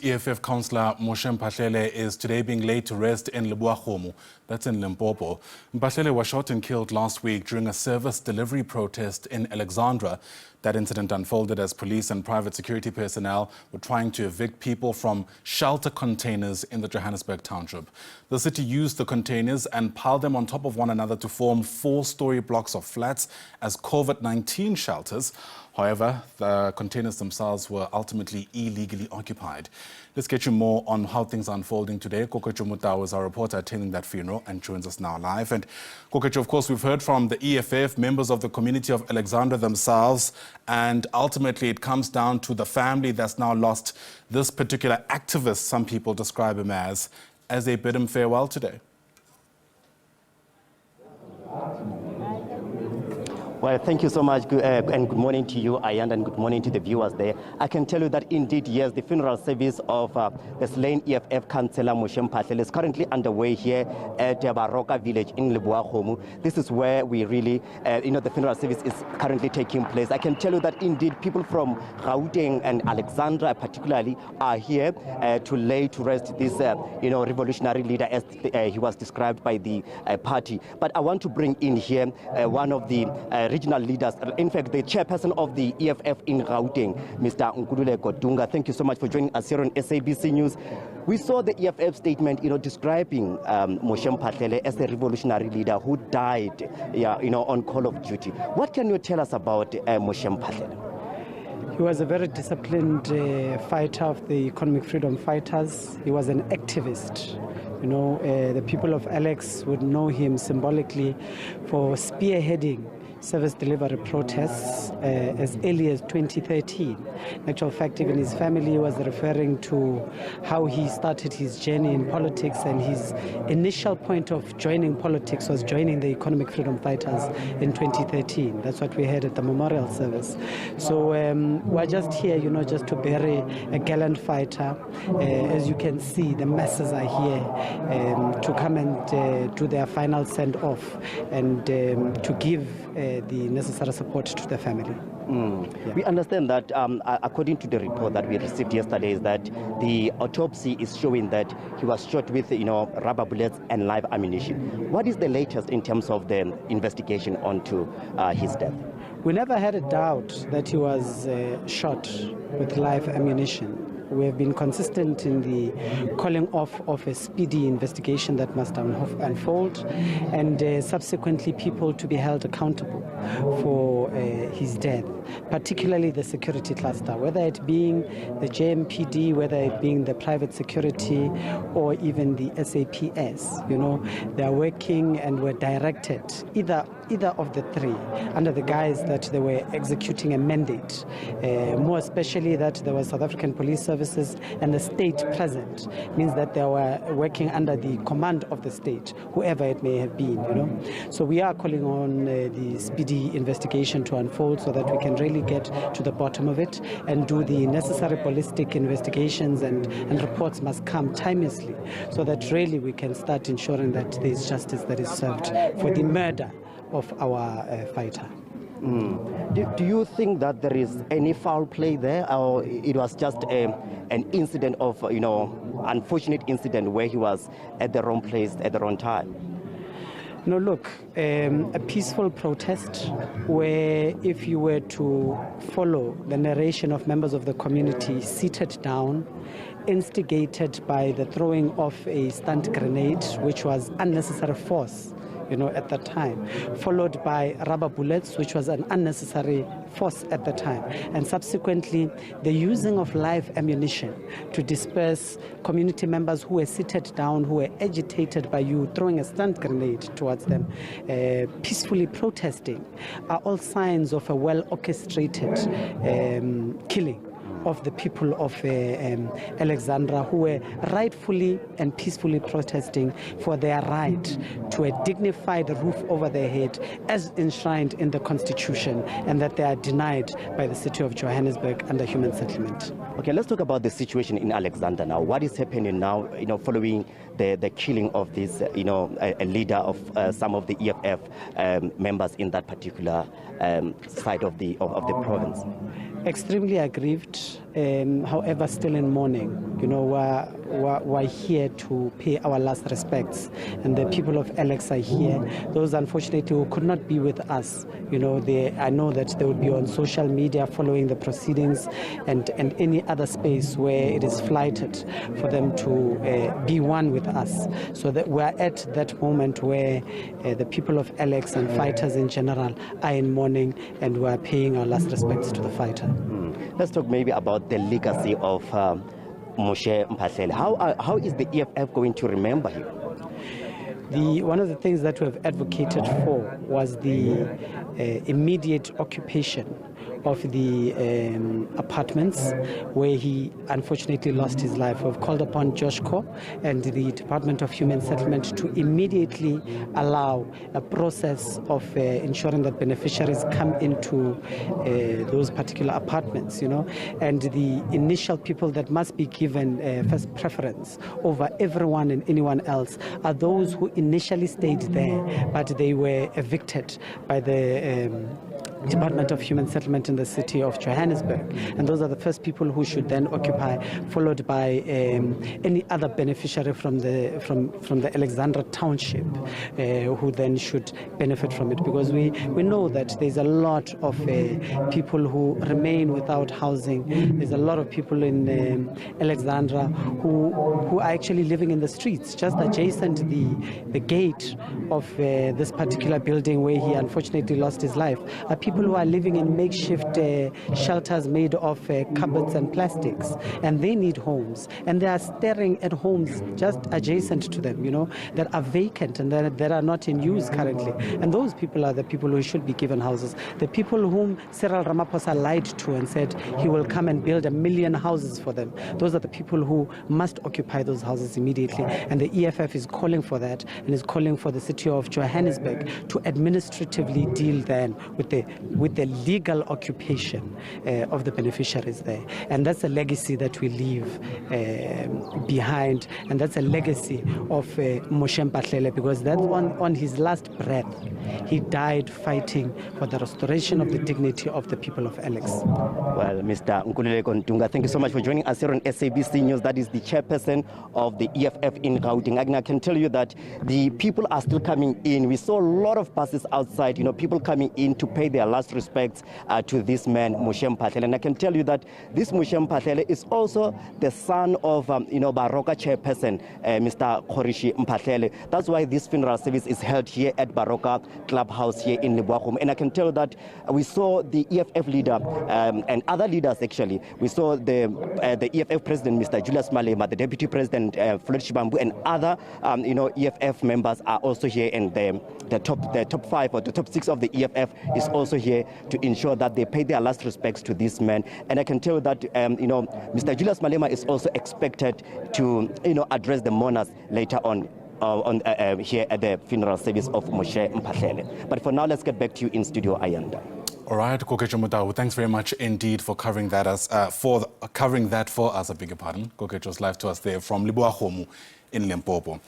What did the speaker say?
EFF councillor Moshe Mphahlele is today being laid to rest in Lebowakgomo, that's in Limpopo. Mphahlele was shot and killed last week during a service delivery protest in Alexandra. That incident unfolded as police and private security personnel were trying to evict people from shelter containers in the Johannesburg township. The city used the containers and piled them on top of one another to form four-storey blocks of flats as COVID-19 shelters. However, the containers themselves were ultimately illegally occupied. Let's get you more on how things are unfolding today. Koketso Motau is our reporter attending that funeral and joins us now live. And Koketso, of course, we've heard from the EFF, members of the community of Alexandra themselves, and ultimately it comes down to the family that's now lost this particular activist, some people describe him as they bid him farewell today. Well, thank you so much, and good morning to you, Ayanda, and good morning to the viewers there. I can tell you that indeed, yes, the funeral service of the slain EFF councillor Moshe Mphahlele is currently underway here at Baroka village in Lebowakgomo. This is where we really, the funeral service is currently taking place. I can tell you that indeed people from Gauteng and Alexandra particularly are here to lay to rest this, revolutionary leader as he was described by the party. But I want to bring in here one of the regional leaders, in fact, the chairperson of the EFF in Gauteng, Mr. Godunga. Thank you so much for joining us here on SABC News. We saw the EFF statement, describing Moshe Mphahlele as a revolutionary leader who died, on call of duty. What can you tell us about Moshe Mphahlele? He was a very disciplined fighter of the economic freedom fighters. He was an activist. The people of Alex would know him symbolically for spearheading service delivery protests as early as 2013. In actual fact, even his family was referring to how he started his journey in politics, and his initial point of joining politics was joining the economic freedom fighters in 2013. That's what we heard at the memorial service. So we're just here, just to bury a gallant fighter. As you can see, the masses are here to come and do their final send-off and to give the necessary support to the family. Yeah. We understand that according to the report that we received yesterday, is that the autopsy is showing that he was shot with rubber bullets and live ammunition. What is the latest in terms of the investigation onto his death? We never had a doubt that he was shot with live ammunition. We have been consistent in the calling off of a speedy investigation that must unfold, and subsequently people to be held accountable for his death, particularly the security cluster, whether it being the JMPD, whether it being the private security, or even the SAPS. They are working and were directed, either of the three, under the guise that they were executing a mandate, more especially that there was South African Police Services and the state present, means that they were working under the command of the state, whoever it may have been. So we are calling on the speedy investigation to unfold so that we can really get to the bottom of it and do the necessary ballistic investigations, and reports must come timelessly so that really we can start ensuring that there is justice that is served for the murder of our fighter. Do you think that there is any foul play there, or it was just an incident of, unfortunate incident where he was at the wrong place at the wrong time? No, look, a peaceful protest where, if you were to follow the narration of members of the community, seated down, instigated by the throwing of a stun grenade, which was unnecessary force, at the time, followed by rubber bullets, which was an unnecessary force at the time, and subsequently the using of live ammunition to disperse community members who were seated down, who were agitated by you throwing a stun grenade towards them, peacefully protesting, are all signs of a well-orchestrated killing of the people of Alexandra, who were rightfully and peacefully protesting for their right to a dignified roof over their head as enshrined in the Constitution, and that they are denied by the city of Johannesburg under human settlement. Okay, let's talk about the situation in Alexandra now. What is happening now, following the killing of this, a leader of some of the EFF members in that particular side of the province? Extremely aggrieved. however, still in mourning. You know, we're here to pay our last respects, and the people of Alex are here. Those, unfortunately, who could not be with us, you know, I know that they would be on social media following the proceedings and any other space where it is flighted for them to be one with us. So that we're at that moment where the people of Alex and fighters in general are in mourning, and we're paying our last respects to the fighter. Let's talk maybe about the legacy of Moshe Mphahlele. How is the EFF going to remember him? One of the things that we have advocated for was the immediate occupation of the apartments where he unfortunately lost his life. We've called upon Joshco and the Department of Human Settlement to immediately allow a process of ensuring that beneficiaries come into those particular apartments, you know, and the initial people that must be given first preference over everyone and anyone else are those who initially stayed there, but they were evicted by the Department of Human Settlement in the city of Johannesburg, and those are the first people who should then occupy, followed by any other beneficiary from the Alexandra township who then should benefit from it, because we know that there's a lot of people who remain without housing. There's a lot of people in Alexandra who are actually living in the streets just adjacent the gate of this particular building where he unfortunately lost his life. Are people who are living in makeshift shelters made of cupboards and plastics, and they need homes, and they are staring at homes just adjacent to them, you know, that are vacant and that are not in use currently. And those people are the people who should be given houses. The people whom Cyril Ramaphosa lied to and said he will come and build 1 million houses for them. Those are the people who must occupy those houses immediately. And the EFF is calling for that, and is calling for the city of Johannesburg to administratively deal then with the legal occupation of the beneficiaries there. And that's a legacy that we leave behind, and that's a legacy of Moshe Mphahlele, because that one, on his last breath, he died fighting for the restoration of the dignity of the people of Alex. Well, Mr. Nkululeko Ntunga, thank you so much for joining us here on SABC News. That is the chairperson of the EFF in Gauteng. I can tell you that the people are still coming in. We saw a lot of buses outside, you know, people coming in to pay their last respects to this man, Moshe Mphahlele. And I can tell you that this Moshe Mphahlele is also the son of, Baroka chairperson, Mr. Khorishi Mphahlele. That's why this funeral service is held here at Baroka Clubhouse here in Lebowakgomo. And I can tell you that we saw the EFF leader and other leaders actually. We saw the EFF president, Mr. Julius Malema, the deputy president, Floyd Shibambu, and other, EFF members are also here, and the top 5 or the top 6 of the EFF is also here to ensure that they pay their last respects to this man. And I can tell you that, Mr. Julius Malema is also expected to, address the mourners later on here at the funeral service of Moshe Mphahlele. But for now, let's get back to you in studio, Ayanda. All right, Koketso Motau, thanks very much indeed for covering that for us. I beg your pardon. Koketso's live to us there from Lebowakgomo in Limpopo.